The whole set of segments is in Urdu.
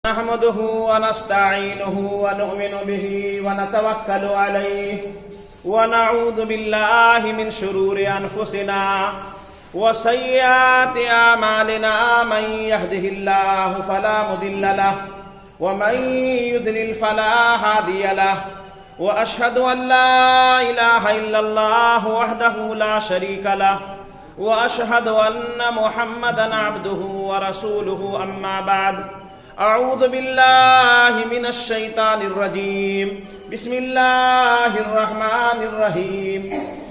نحمده ونستعينه ونؤمن به ونتوكل عليه ونعوذ بالله من شرور أنفسنا وسيئات أعمالنا من يهده الله فلا مضل له ومن يضلل فلا هادي له وأشهد أن لا إله إلا الله وحده لا شريك له وأشهد أن محمدا عبده ورسوله أما بعد أعوذ بالله من الشيطان الرجيم بسم الله الرحمن الرحيم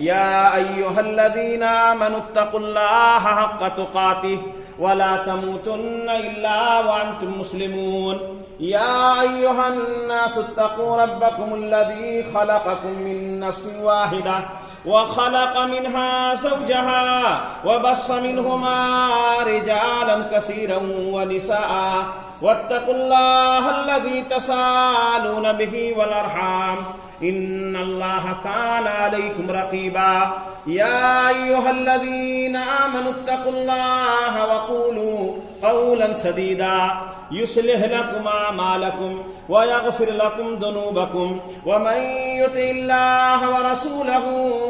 يا أيها الذين آمنوا اتقوا الله حق تقاته ولا تموتن إلا وأنتم مسلمون يا أيها الناس اتقوا ربكم الذي خلقكم من نفس واحدة وخلق منها زوجها وبص منهما رجالا كثيرا ونساء واتقوا الله الذي تساءلون به والأرحام إن الله كان عليكم رقيبا يا أيها الذين آمنوا اتقوا الله وقولوا قولا سديدا يصلح لكم أعمالكم ويغفر لكم ذنوبكم ومن يطع الله ورسوله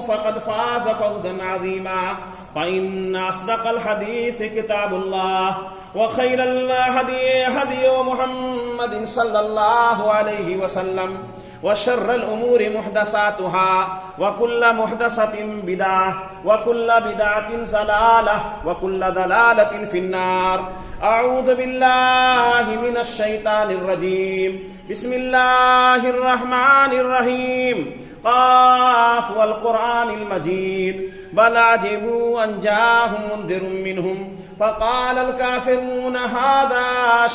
فقد فاز فوزا عظيما فإن أصدق الحديث كتاب الله وخير الهدي هدي محمد صلى الله عليه وسلم وشر الأمور محدثاتها وكل محدثة بدعة وكل بدعة ضلالة وكل ضلالة في النار أعوذ بالله من الشيطان الرجيم بسم الله الرحمن الرحيم قاف والقرآن المجيد بل عجبوا أن جاءهم منذر منهم فقال الكافرون هذا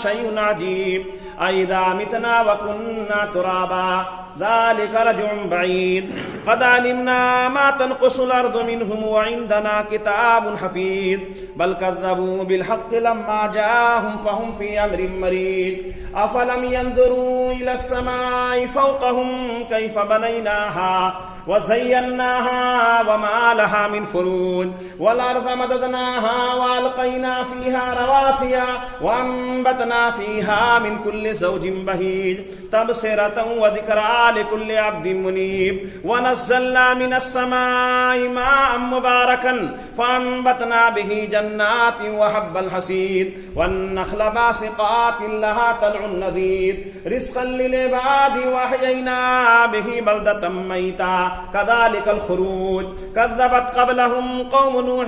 شيء عجيب أإذا متنا وكنا ترابا ذلك رجع بعيد قد علمنا ما تنقص الأرض منهم وعندنا كتاب حفيظ بل كذبوا بالحق لما جاءهم فهم في أمر مريج أفلم ينظروا إلى السماء فوقهم كيف بنيناها وزيناها وما لها من فروج والأرض مددناها وألقينا فيها رواسي وأنبتنا فيها من كل زوج بهيج تبصرة وذكرى لكل عبد منيب ونزلنا من السماء ماء مباركا فأنبتنا به جنات وحب الحصيد والنخل باسقات لها طلع نضيد رزقا للعباد وأحيينا به بلدة ميتا كذلك الخروج كذبت قبلهم قوم نوح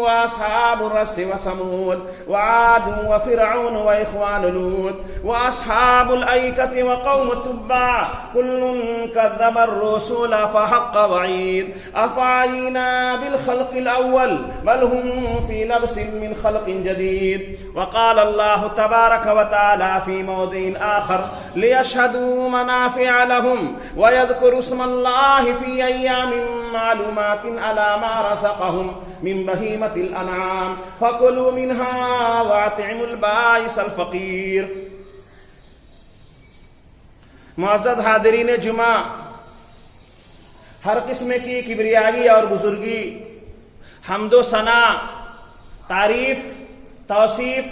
وأصحاب الرس وثمود وعاد وفرعون وإخوان لوط وأصحاب الأيكة وقوم تبع كل كذب الرسل فحق وعيد أفعينا بالخلق الأول بل هم في لبس من خلق جديد وقال الله تبارك وتعالى في موضع آخر ليشهدوا منافع لهم ويذكروا اسم الله في أيام معلومات على ما رزقهم من بهيمة الأنعام فكلوا منها وأطعموا البائس الفقير. معزز حاضرین جمعہ، ہر قسم کی کبریائی اور بزرگی، حمد و ثنا، تعریف، توصیف،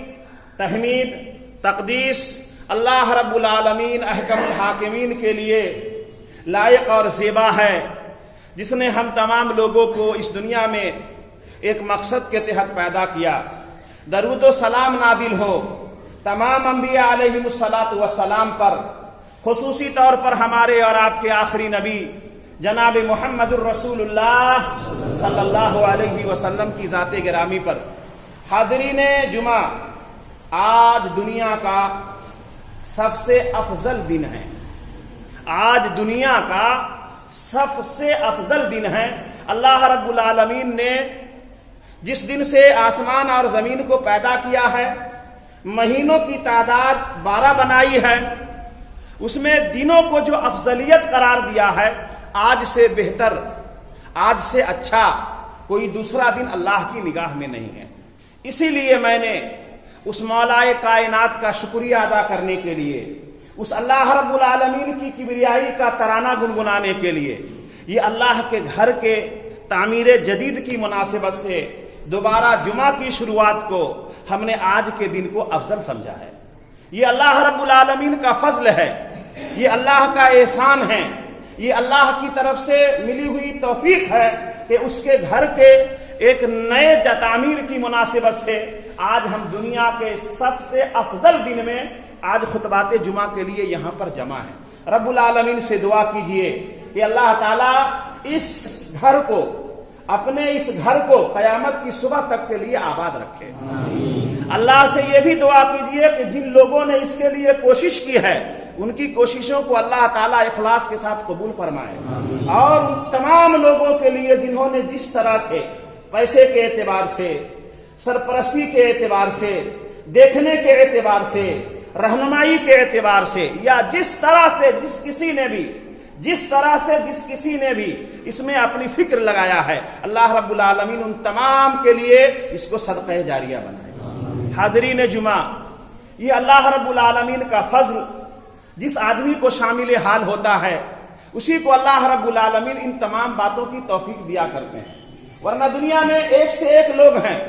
تحمید، تقدیس اللہ رب العالمین احکم الحاکمین کے لیے لائق اور زیبا ہے، جس نے ہم تمام لوگوں کو اس دنیا میں ایک مقصد کے تحت پیدا کیا۔ درود و سلام نازل ہو تمام انبیاء علیہم الصلاۃ والسلام پر، خصوصی طور پر ہمارے اور آپ کے آخری نبی جناب محمد الرسول اللہ صلی اللہ علیہ وسلم کی ذات گرامی پر۔ حاضرین جمعہ، آج دنیا کا سب سے افضل دن ہے، آج دنیا کا سب سے افضل دن ہے۔ اللہ رب العالمین نے جس دن سے آسمان اور زمین کو پیدا کیا ہے، مہینوں کی تعداد 12 بنائی ہے، اس میں دنوں کو جو افضلیت قرار دیا ہے، آج سے بہتر، آج سے اچھا کوئی دوسرا دن اللہ کی نگاہ میں نہیں ہے۔ اسی لیے میں نے اس مولائے کائنات کا شکریہ ادا کرنے کے لیے، اس اللہ رب العالمین کی کبریائی کا ترانہ گنگنانے کے لیے، یہ اللہ کے گھر کے تعمیر جدید کی مناسبت سے دوبارہ جمعہ کی شروعات کو ہم نے آج کے دن کو افضل سمجھا ہے۔ یہ اللہ رب العالمین کا فضل ہے، یہ اللہ کا احسان ہے، یہ اللہ کی طرف سے ملی ہوئی توفیق ہے کہ اس کے گھر کے ایک نئے تعمیر کی مناسبت سے آج ہم دنیا کے سب سے افضل دن میں آج خطبات جمعہ کے لیے یہاں پر جمع ہیں۔ رب العالمین سے دعا کیجئے کہ اللہ تعالیٰ اس گھر کو، اپنے اس گھر کو قیامت کی صبح تک کے لیے آباد رکھے۔ اللہ سے یہ بھی دعا کیجئے کہ جن لوگوں نے اس کے لیے کوشش کی ہے ان کی کوششوں کو اللہ تعالیٰ اخلاص کے ساتھ قبول فرمائے، اور ان تمام لوگوں کے لیے جنہوں نے جس طرح سے پیسے کے اعتبار سے، سرپرستی کے اعتبار سے، دیکھنے کے اعتبار سے، رہنمائی کے اعتبار سے، یا جس طرح سے جس کسی نے بھی اس میں اپنی فکر لگایا ہے، اللہ رب العالمین ان تمام کے لیے اس کو صدقہ جاریہ بنائے۔ حاضرین جمعہ، یہ اللہ رب العالمین کا فضل جس آدمی کو شامل حال ہوتا ہے اسی کو اللہ رب العالمین ان تمام باتوں کی توفیق دیا کرتے ہیں، ورنہ دنیا میں ایک سے ایک لوگ ہیں،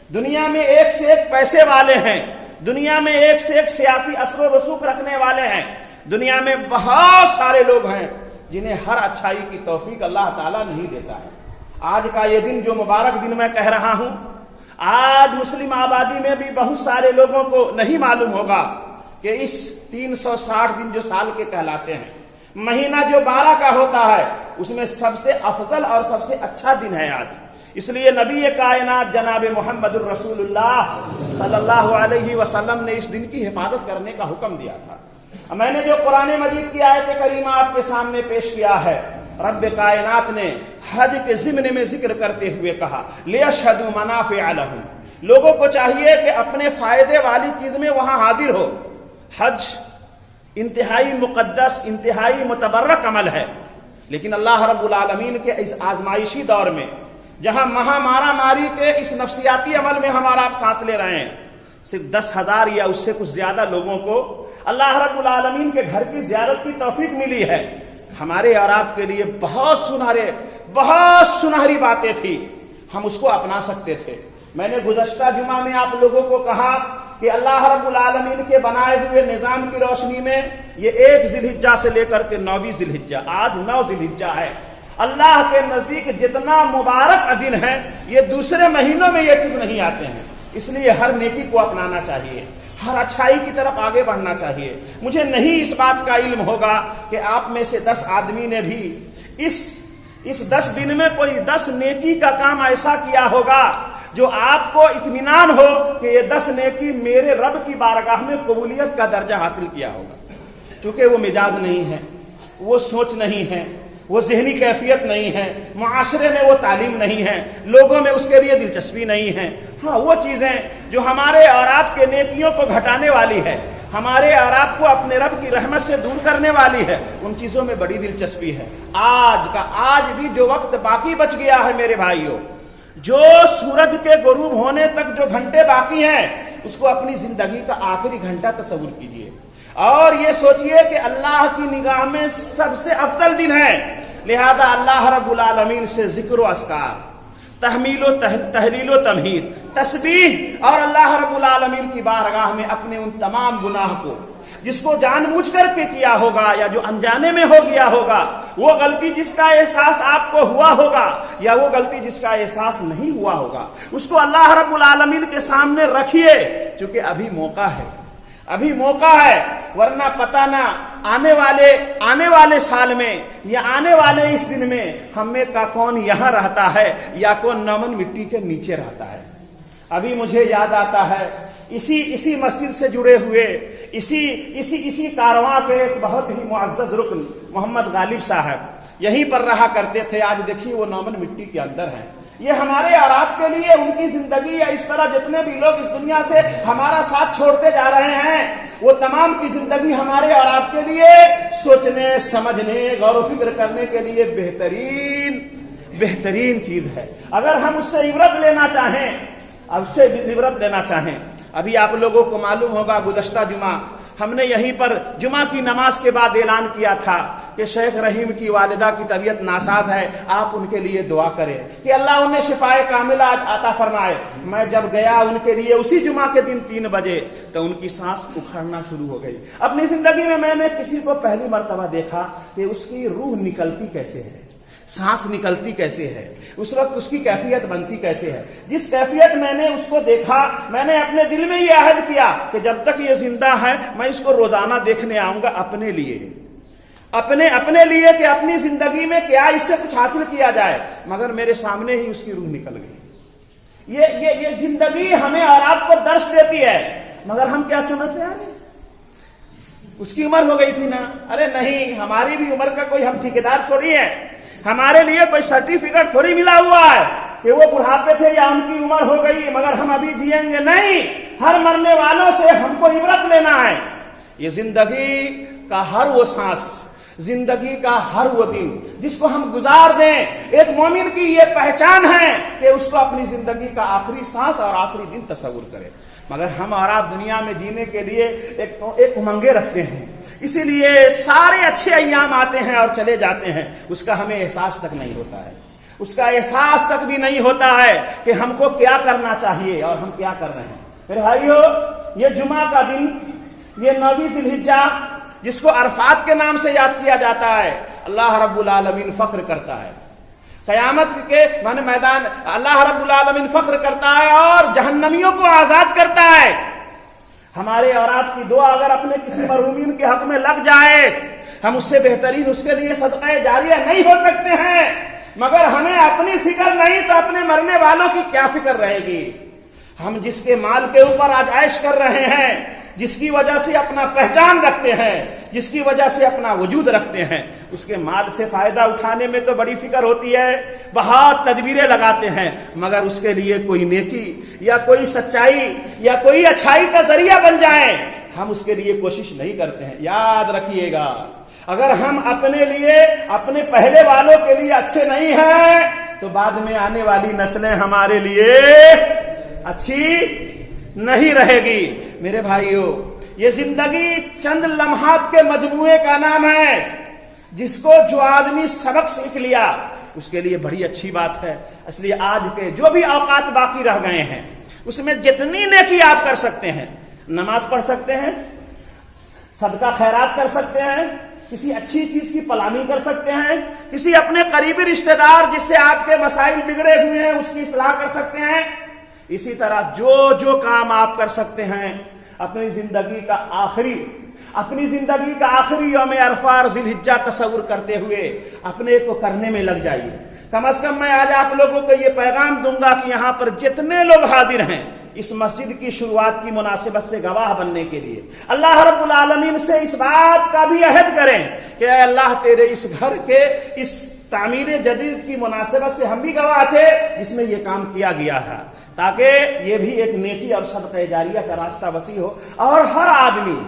دنیا میں ایک سے ایک پیسے والے ہیں، دنیا میں ایک سے ایک سیاسی اثر و رسوخ رکھنے والے ہیں، دنیا میں بہت سارے لوگ ہیں جنہیں ہر اچھائی کی توفیق اللہ تعالیٰ نہیں دیتا ہے۔ آج کا یہ دن جو مبارک دن میں کہہ رہا ہوں، آج مسلم آبادی میں بھی بہت سارے لوگوں کو نہیں معلوم ہوگا کہ اس 360 دن جو سال کے کہلاتے ہیں، مہینہ جو 12 کا ہوتا ہے، اس میں سب سے افضل اور سب سے اچھا دن ہے آج۔ اس لیے نبی کائنات جناب محمد الرسول اللہ صلی اللہ علیہ وسلم نے اس دن کی حفاظت کرنے کا حکم دیا تھا۔ میں نے جو قرآن مجید کی آیت کریمہ آپ کے سامنے پیش کیا ہے، رب کائنات نے حج کے ضمن میں ذکر کرتے ہوئے کہا لِيَشْهَدُوا مَنَافِعَ لَهُمْ، لوگوں کو چاہیے کہ اپنے فائدے والی چیز میں وہاں حاضر ہو۔ حج انتہائی مقدس، انتہائی متبرک عمل ہے، لیکن اللہ رب العالمین کے اس آزمائشی دور میں جہاں مارا ماری کے اس نفسیاتی عمل میں ہمارا آپ سانس لے رہے ہیں، صرف 10,000 یا اس سے کچھ زیادہ لوگوں کو اللہ رب العالمین کے گھر کی زیارت کی توفیق ملی ہے۔ ہمارے اور آپ کے لیے بہت سنہری باتیں تھی، ہم اس کو اپنا سکتے تھے۔ میں نے گزشتہ جمعہ میں آپ لوگوں کو کہا کہ اللہ رب العالمین کے بنائے ہوئے نظام کی روشنی میں یہ 1 ذی الحجہ سے لے کر کے 9ویں ذی الحجہ، آج 9 ذی الحجہ ہے، اللہ کے نزدیک جتنا مبارک دن ہے یہ دوسرے مہینوں میں یہ چیز نہیں آتے ہیں۔ اس لیے ہر نیکی کو اپنانا چاہیے، ہر اچھائی کی طرف آگے بڑھنا چاہیے۔ مجھے نہیں اس بات کا علم ہوگا کہ آپ میں سے 10 آدمی نے بھی اس 10 دن میں کوئی 10 نیکی کا کام ایسا کیا ہوگا جو آپ کو اطمینان ہو کہ یہ 10 نیکی میرے رب کی بارگاہ میں قبولیت کا درجہ حاصل کیا ہوگا، کیونکہ وہ مزاج نہیں ہے، وہ سوچ نہیں ہے، وہ ذہنی کیفیت نہیں ہے، معاشرے میں وہ تعلیم نہیں ہے، لوگوں میں اس کے لیے دلچسپی نہیں ہے۔ ہاں، وہ چیزیں جو ہمارے اور آپ کے نیکیوں کو گھٹانے والی ہے، ہمارے اور آپ کو اپنے رب کی رحمت سے دور کرنے والی ہے، ان چیزوں میں بڑی دلچسپی ہے۔ آج بھی جو وقت باقی بچ گیا ہے میرے بھائیوں، جو سورج کے غروب ہونے تک جو گھنٹے باقی ہیں، اس کو اپنی زندگی کا آخری گھنٹہ تصور کیجئے اور یہ سوچئے کہ اللہ کی نگاہ میں سب سے افضل دن ہے، لہذا اللہ رب العالمین سے ذکر و اذکار، تحمیل و تحلیل و تمہید، تسبیح اور اللہ رب العالمین کی بارگاہ میں اپنے ان تمام گناہ کو جس کو جان بوجھ کر کے کیا ہوگا یا جو انجانے میں ہو گیا ہوگا، وہ غلطی جس کا احساس آپ کو ہوا ہوگا یا وہ غلطی جس کا احساس نہیں ہوا ہوگا، اس کو اللہ رب العالمین کے سامنے رکھیے، کیونکہ ابھی موقع ہے، ورنہ پتہ نہ آنے والے سال میں یا آنے والے اس دن میں ہم میں کا کون یہاں رہتا ہے یا کون نمن مٹی کے نیچے رہتا ہے۔ ابھی مجھے یاد آتا ہے اسی مسجد سے جڑے ہوئے اسی کارواں کے ایک بہت ہی معزز رکن محمد غالب صاحب یہیں پر رہا کرتے تھے، آج دیکھیے وہ نومن مٹی کے اندر ہیں۔ یہ ہمارے اور آپ کے لیے ان کی زندگی یا اس طرح جتنے بھی لوگ اس دنیا سے ہمارا ساتھ چھوڑتے جا رہے ہیں، وہ تمام کی زندگی ہمارے اور آپ کے لیے سوچنے، سمجھنے، غور و فکر کرنے کے لیے بہترین چیز ہے۔ اگر ہم اس سے عبرت لینا چاہیں، ابھی آپ لوگوں کو معلوم ہوگا گزشتہ جمعہ ہم نے یہیں پر جمعہ کی نماز کے بعد اعلان کیا تھا کہ شیخ رحیم کی والدہ کی طبیعت ناساز ہے، آپ ان کے لیے دعا کریں کہ اللہ انہیں شفائے کاملہ عطا فرمائے۔ میں جب گیا ان کے لیے اسی جمعہ کے دن 3 بجے تو ان کی سانس اکھڑنا شروع ہو گئی۔ اپنی زندگی میں نے کسی کو پہلی مرتبہ دیکھا کہ اس کی روح نکلتی کیسے ہے، سانس نکلتی کیسے ہے، اس وقت اس کی کیفیت بنتی کیسے ہے۔ جس کیفیت میں نے اس کو دیکھا، میں نے اپنے دل میں یہ عہد کیا کہ جب تک یہ زندہ ہے میں اس کو روزانہ دیکھنے آؤں گا، اپنے لیے کہ اپنی زندگی میں کیا اس سے کچھ حاصل کیا جائے، مگر میرے سامنے ہی اس کی روح نکل گئی۔ یہ زندگی ہمیں اور آپ کو درس دیتی ہے، مگر ہم کیا سمجھتے ہیں، اس کی عمر ہو گئی تھی نا، ارے نہیں، ہماری بھی عمر کا کوئی ہم ٹھیکیدار تھوڑی ہے، ہمارے لیے کوئی سرٹیفکیٹ تھوڑی ملا ہوا ہے کہ وہ بڑھاپے تھے یا ان کی عمر ہو گئی مگر ہم ابھی جیئیں گے، نہیں، ہر مرنے والوں سے ہم کو عبرت لینا ہے۔ یہ زندگی کا ہر وہ سانس، زندگی کا ہر وہ دن جس کو ہم گزار دیں، ایک مومن کی یہ پہچان ہے کہ اس کو اپنی زندگی کا آخری سانس اور آخری دن تصور کرے، مگر ہم اور آپ دنیا میں جینے کے لیے ایک امنگیں رکھتے ہیں، اسی لیے سارے اچھے ایام آتے ہیں اور چلے جاتے ہیں، اس کا ہمیں احساس تک نہیں ہوتا ہے، اس کا احساس تک بھی نہیں ہوتا ہے کہ ہم کو کیا کرنا چاہیے اور ہم کیا کر رہے ہیں۔ میرے بھائیو، یہ جمعہ کا دن، یہ 9 ذی الحجہ جس کو عرفات کے نام سے یاد کیا جاتا ہے، اللہ رب العالمین فخر کرتا ہے، قیامت کے میدان اللہ رب العالمین فخر کرتا ہے اور جہنمیوں کو آزاد کرتا ہے۔ ہمارے اور آپ کی دعا اگر اپنے کسی مرحومین کے حق میں لگ جائے، ہم اس سے بہترین اس کے لیے صدقہ جاریہ نہیں ہو سکتے ہیں، مگر ہمیں اپنی فکر نہیں تو اپنے مرنے والوں کی کیا فکر رہے گی۔ ہم جس کے مال کے اوپر آج عیش کر رہے ہیں، جس کی وجہ سے اپنا پہچان رکھتے ہیں، جس کی وجہ سے اپنا وجود رکھتے ہیں، اس کے مال سے فائدہ اٹھانے میں تو بڑی فکر ہوتی ہے، بہت تدبیریں لگاتے ہیں، مگر اس کے لیے کوئی نیکی یا کوئی سچائی یا کوئی اچھائی کا ذریعہ بن جائے، ہم اس کے لیے کوشش نہیں کرتے ہیں۔ یاد رکھیے گا، اگر ہم اپنے لیے، اپنے پہلے والوں کے لیے اچھے نہیں ہیں تو بعد میں آنے والی نسلیں ہمارے لیے اچھی نہیں رہے گی۔ میرے بھائیو، یہ زندگی چند لمحات کے مجموعے کا نام ہے، جس کو جو آدمی سبق سیکھ لیا اس کے لیے بڑی اچھی بات ہے۔ اس لیے آج کے جو بھی اوقات باقی رہ گئے ہیں، اس میں جتنی نیکی آپ کر سکتے ہیں، نماز پڑھ سکتے ہیں، صدقہ خیرات کر سکتے ہیں، کسی اچھی چیز کی پلاننگ کر سکتے ہیں، کسی اپنے قریبی رشتہ دار جس سے آپ کے مسائل بگڑے ہوئے ہیں اس کی اصلاح کر سکتے ہیں، اسی طرح جو کام آپ کر سکتے ہیں، اپنی زندگی کا آخری یوم عرفہ اور ذی الحجہ تصور کرتے ہوئے اپنے کو کرنے میں لگ جائیے۔ کم از کم میں آج آپ لوگوں کو یہ پیغام دوں گا کہ یہاں پر جتنے لوگ حاضر ہیں، اس مسجد کی شروعات کی مناسبت سے گواہ بننے کے لیے اللہ رب العالمین سے اس بات کا بھی عہد کریں کہ اے اللہ، تیرے اس گھر کے اس تعمیر جدید کی مناسبت سے ہم بھی گواہ تھے جس میں یہ کام کیا گیا تھا، تاکہ یہ بھی ایک نیکی اور صدقہ جاریہ کا راستہ وسیع ہو، اور ہر آدمی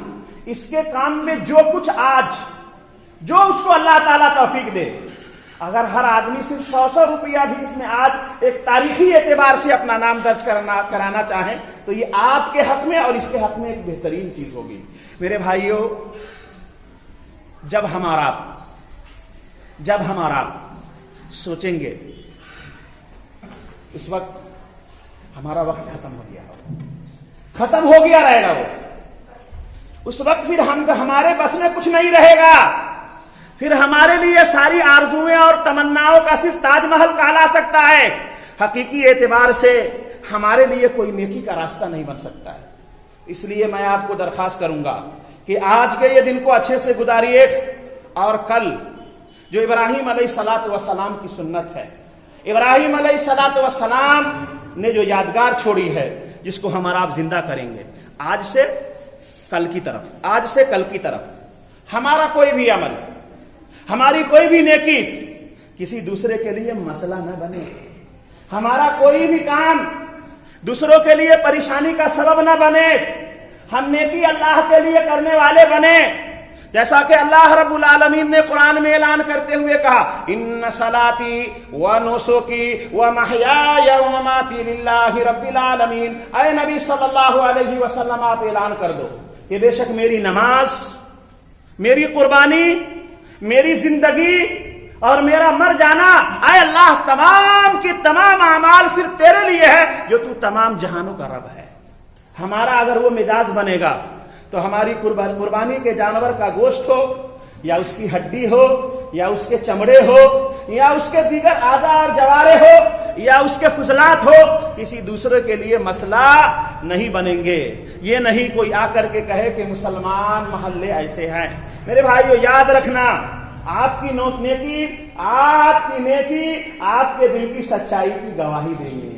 اس کے کام میں جو کچھ آج جو اس کو اللہ تعالیٰ توفیق دے، اگر ہر آدمی صرف 100 روپیہ بھی اس میں آج ایک تاریخی اعتبار سے اپنا نام درج کرانا چاہیں تو یہ آپ کے حق میں اور اس کے حق میں ایک بہترین چیز ہوگی۔ میرے بھائیوں، جب ہمارا سوچیں گے، اس وقت ہمارا وقت ختم ہو گیا رہے گا، وہ اس وقت پھر ہمارے بس میں کچھ نہیں رہے گا، پھر ہمارے لیے ساری آرزویں اور تمناؤں کا صرف تاج محل کہلا سکتا ہے، حقیقی اعتبار سے ہمارے لیے کوئی نیکی کا راستہ نہیں بن سکتا ہے۔ اس لیے میں آپ کو درخواست کروں گا کہ آج کے یہ دن کو اچھے سے گزاریے، اور کل جو ابراہیم علیہ الصلوۃ والسلام کی سنت ہے، ابراہیم علیہ الصلوۃ والسلام نے جو یادگار چھوڑی ہے، جس کو ہم اور آپ زندہ کریں گے، آج سے کل کی طرف ہمارا کوئی بھی عمل، ہماری کوئی بھی نیکی کسی دوسرے کے لیے مسئلہ نہ بنے، ہمارا کوئی بھی کام دوسروں کے لیے پریشانی کا سبب نہ بنے، ہم نیکی اللہ کے لیے کرنے والے بنے، جیسا کہ اللہ رب العالمین نے قرآن میں اعلان کرتے ہوئے کہا، ان صلاتی و نسکی و محیای و مماتی للہ رب العالمین۔ اے نبی صلی اللہ علیہ وسلم، آپ اعلان کر دو کہ بے شک میری نماز، میری قربانی، میری زندگی اور میرا مر جانا اے اللہ تمام کی تمام اعمال صرف تیرے لیے ہے جو تو تمام جہانوں کا رب ہے۔ ہمارا اگر وہ مزاج بنے گا تو ہماری قربانی کے جانور کا گوشت ہو یا اس کی ہڈی ہو یا اس کے چمڑے ہو یا اس کے دیگر اعضاء اور جوارے ہو یا اس کے فضلات ہو، کسی دوسرے کے لیے مسئلہ نہیں بنیں گے۔ یہ نہیں کوئی آ کر کے کہے کہ مسلمان محلے ایسے ہیں۔ میرے بھائیو یاد رکھنا، آپ کی نیکی آپ کے دل کی سچائی کی گواہی دیں گے۔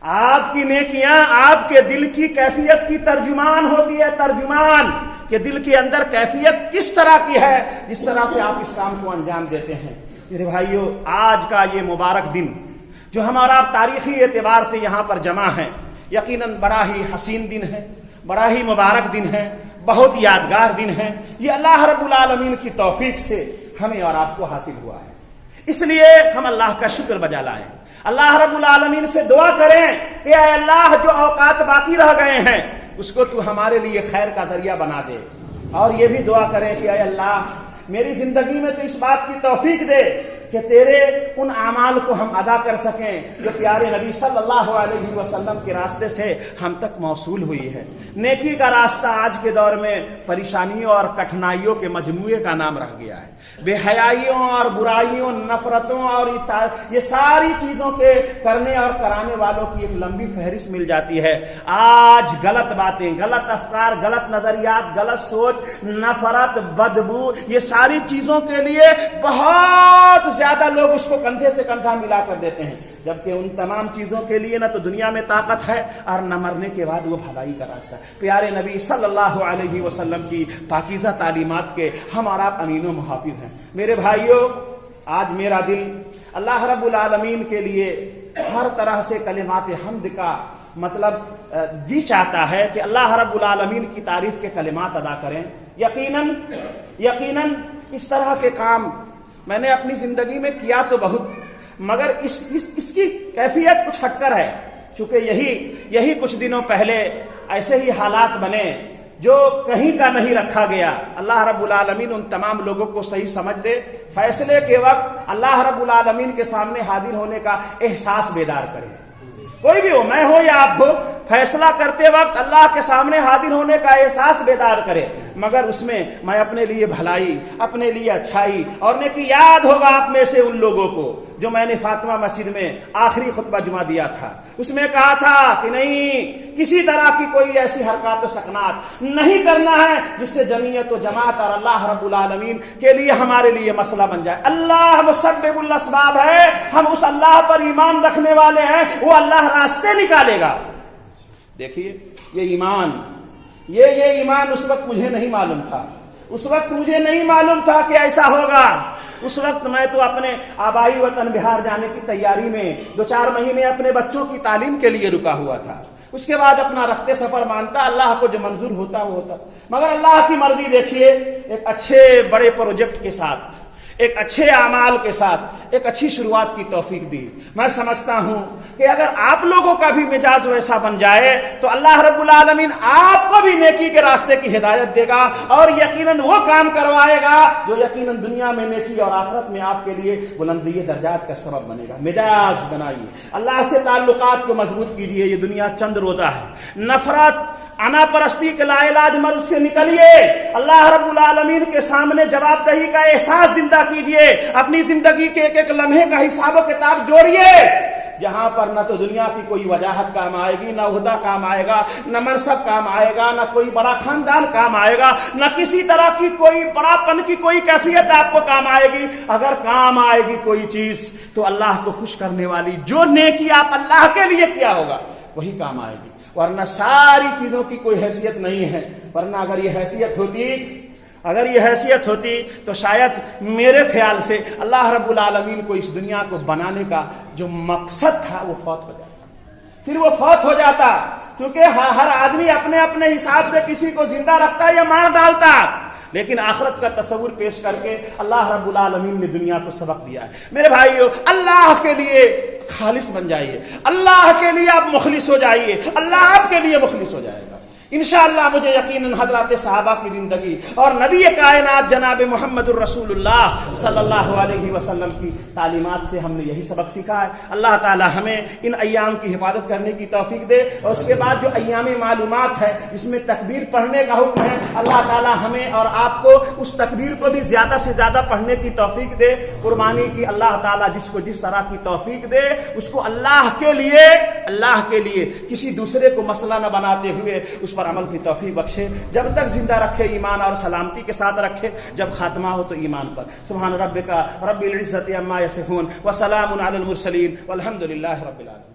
آپ کی نیکیاں آپ کے دل کی کیفیت کی ترجمان ہوتی ہے، ترجمان کہ دل کے اندر کیفیت کس طرح کی ہے، جس طرح سے آپ اس کام کو انجام دیتے ہیں۔ میرے بھائیو آج کا یہ مبارک دن جو ہمارا تاریخی اعتبار سے یہاں پر جمع ہے، یقیناً بڑا ہی حسین دن ہے، بڑا ہی مبارک دن ہے، بہت یادگار دن ہے۔ یہ اللہ رب العالمین کی توفیق سے ہمیں اور آپ کو حاصل ہوا ہے، اس لیے ہم اللہ کا شکر بجا لائیں، اللہ رب العالمین سے دعا کریں کہ اے اللہ جو اوقات باقی رہ گئے ہیں اس کو تو ہمارے لیے خیر کا ذریعہ بنا دے، اور یہ بھی دعا کریں کہ اے اللہ میری زندگی میں تو اس بات کی توفیق دے کہ تیرے ان اعمال کو ہم ادا کر سکیں جو پیارے نبی صلی اللہ علیہ وسلم کے راستے سے ہم تک موصول ہوئی ہے۔ نیکی کا راستہ آج کے دور میں پریشانیوں اور کٹھنائیوں کے مجموعے کا نام رہ گیا ہے۔ بے حیائیوں اور برائیوں، نفرتوں اور یہ ساری چیزوں کے کرنے اور کرانے والوں کی ایک لمبی فہرست مل جاتی ہے۔ آج غلط باتیں، غلط افکار، غلط نظریات، غلط سوچ، نفرت، بدبو، یہ ساری چیزوں کے لیے بہت زیادہ لوگ اس کو کندھے سے کندھا ملا کر دیتے ہیں، جبکہ ان تمام چیزوں کے لیے نہ تو دنیا میں طاقت ہے اور نہ مرنے کے بعد وہ بھلائی کا راستہ ہے۔ پیارے نبی صلی اللہ علیہ وسلم کی پاکیزہ تعلیمات کے ہم اور آپ امین و محافظ ہیں۔ میرے بھائیوں آج میرا دل اللہ رب العالمین کے لیے ہر طرح سے کلمات حمد کا مطلب جی چاہتا ہے کہ اللہ رب العالمین کی تعریف کے کلمات ادا کریں۔ یقیناً اس طرح کے کام میں نے اپنی زندگی میں کیا تو بہت، مگر اس کی کیفیت کچھ ہٹ کر ہے، چونکہ یہی کچھ دنوں پہلے ایسے ہی حالات بنے جو کہیں کا نہیں رکھا گیا۔ اللہ رب العالمین ان تمام لوگوں کو صحیح سمجھ دے، فیصلے کے وقت اللہ رب العالمین کے سامنے حاضر ہونے کا احساس بیدار کرے۔ کوئی بھی ہو، میں ہو یا آپ ہو، فیصلہ کرتے وقت اللہ کے سامنے حاضر ہونے کا احساس بیدار کرے، مگر اس میں میں اپنے لیے بھلائی، اپنے لیے اچھائی اور نیکی یاد ہوگا آپ میں سے ان لوگوں کو جو میں نے فاطمہ مسجد میں آخری خطبہ جمعہ دیا تھا، اس میں کہا تھا کہ نہیں، کسی طرح کی کوئی ایسی حرکات و سکنات نہیں کرنا ہے جس سے جمعیت و جماعت اور اللہ رب العالمین کے لیے ہمارے لیے مسئلہ بن جائے۔ اللہ مسبب الاسباب ہے، ہم اس اللہ پر ایمان رکھنے والے ہیں، وہ اللہ راستے نکالے گا۔ دیکھیے یہ ایمان اس وقت مجھے نہیں معلوم تھا، اس وقت مجھے نہیں معلوم تھا کہ ایسا ہوگا۔ اس وقت میں تو اپنے آبائی وطن بہار جانے کی تیاری میں 2-4 مہینے اپنے بچوں کی تعلیم کے لیے رکا ہوا تھا، اس کے بعد اپنا رفتے سفر مانتا، اللہ کو جو منظور ہوتا وہ ہوتا، مگر اللہ کی مرضی دیکھیے، ایک اچھے بڑے پروجیکٹ کے ساتھ، ایک اچھے اعمال کے ساتھ ایک اچھی شروعات کی توفیق دی۔ میں سمجھتا ہوں کہ اگر آپ لوگوں کا بھی مزاج ویسا بن جائے تو اللہ رب العالمین آپ کو بھی نیکی کے راستے کی ہدایت دے گا اور یقیناً وہ کام کروائے گا جو یقیناً دنیا میں نیکی اور آخرت میں آپ کے لیے بلندی درجات کا سبب بنے گا۔ مزاج بنائیے، اللہ سے تعلقات کو مضبوط کیجیے، یہ دنیا چند روزہ ہے۔ نفرت، انا پرستی کے لا علاج مرض سے نکلیے، اللہ رب العالمین کے سامنے جواب دہی کا احساس زندہ کیجیے، اپنی زندگی کے ایک ایک لمحے کا حساب و کتاب جوڑیے، جہاں پر نہ تو دنیا کی کوئی وجاہت کام آئے گی، نہ عہدہ کام آئے گا، نہ منصب کام آئے گا، نہ کوئی بڑا خاندان کام آئے گا، نہ کسی طرح کی کوئی بڑا پن کی کوئی کیفیت آپ کو کام آئے گی۔ اگر کام آئے گی کوئی چیز تو اللہ کو خوش کرنے والی جو نیکی آپ اللہ کے لیے کیا ہوگا وہی کام آئے گی، ورنہ ساری چیزوں کی کوئی حیثیت نہیں ہے۔ ورنہ اگر یہ حیثیت ہوتی تو شاید میرے خیال سے اللہ رب العالمین کو اس دنیا کو بنانے کا جو مقصد تھا وہ فوت ہو جاتا، پھر وہ فوت ہو جاتا، کیونکہ ہر آدمی اپنے اپنے حساب سے کسی کو زندہ رکھتا یا مار ڈالتا، لیکن آخرت کا تصور پیش کر کے اللہ رب العالمین نے دنیا کو سبق دیا ہے۔ میرے بھائیو اللہ کے لیے خالص بن جائیے، اللہ کے لیے آپ مخلص ہو جائیے، اللہ آپ کے لیے مخلص ہو جائے گا۔ انشاءاللہ مجھے یقیناً حضرات صحابہ کی زندگی اور نبی کائنات جناب محمد الرسول اللہ صلی اللہ علیہ وسلم کی تعلیمات سے ہم نے یہی سبق سیکھا ہے. اللہ تعالی ہمیں ان ایام کی حفاظت کرنے کی توفیق دے. اور اس کے بعد جو ایام معلومات ہے اس میں تکبیر پڑھنے کا حکم ہے. اللہ تعالی ہمیں اور آپ کو اس تکبیر کو بھی زیادہ سے زیادہ پڑھنے کی توفیق دے. قربانی کی اللہ تعالی جس کو جس طرح کی توفیق دے اس کو اللہ کے لیے کسی دوسرے کو مسئلہ نہ بناتے ہوئے اس پر عمل کی توفیق بخشے. جب تک زندہ رکھے ایمان اور سلامتی کے ساتھ رکھے, جب خاتمہ ہو تو ایمان پر. سبحان ربک رب العزت عما یصفون وسلام علی المرسلین والحمد للہ رب العالمین.